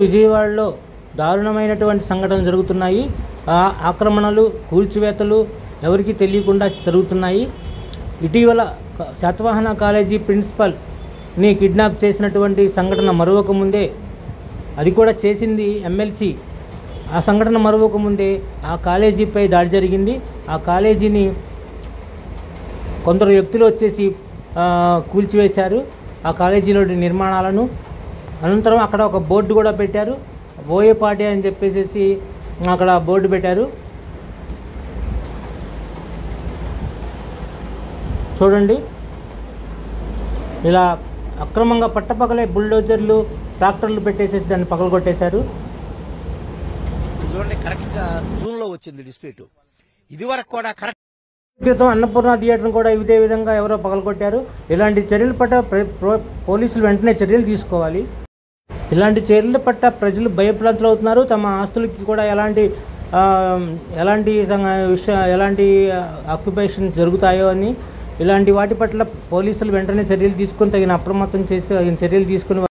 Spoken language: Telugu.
విజయవాడలో దారుణమైనటువంటి సంఘటనలు జరుగుతున్నాయి. ఆక్రమణలు, కూల్చివేతలు ఎవరికీ తెలియకుండా జరుగుతున్నాయి. ఇటీవల శాతవాహన కాలేజీ ప్రిన్సిపల్ని కిడ్నాప్ చేసినటువంటి సంఘటన మరొకముందే, అది కూడా చేసింది ఎమ్మెల్సీ. ఆ సంఘటన మరొకముందే ఆ కాలేజీపై దాడి జరిగింది. ఆ కాలేజీని కొందరు వ్యక్తులు వచ్చేసి కూల్చివేశారు ఆ కాలేజీలోని నిర్మాణాలను. అనంతరం అక్కడ ఒక బోర్డు కూడా పెట్టారు, బోయేపాటి అని చెప్పేసి అక్కడ బోర్డు పెట్టారు. చూడండి, ఇలా అక్రమంగా పట్టపగలే బుల్డోజర్లు, ట్రాక్టర్లు పెట్టేసేసి దాన్ని పగలగొట్టేశారు. చూడండి, కరెక్ట్గా జూన్లో వచ్చింది డిస్ప్యూట్. ఇది వరకు కూడా కరెక్ట్. క్రితం అన్నపూర్ణ థియేటర్ను కూడా ఇదే విధంగా ఎవరో పగలగొట్టారు. ఇలాంటి చర్యల పట్ల పోలీసులు వెంటనే చర్యలు తీసుకోవాలి. ఇలాంటి చర్యల పట్ల ప్రజలు భయప్రాంతులు అవుతున్నారు. తమ ఆస్తులకి కూడా ఎలాంటి ఆక్యుపేషన్స్ జరుగుతాయో అని, ఇలాంటి వాటి పట్ల పోలీసులు వెంటనే చర్యలు తీసుకొని తగిన అప్రమత్తం చేసి చర్యలు తీసుకుని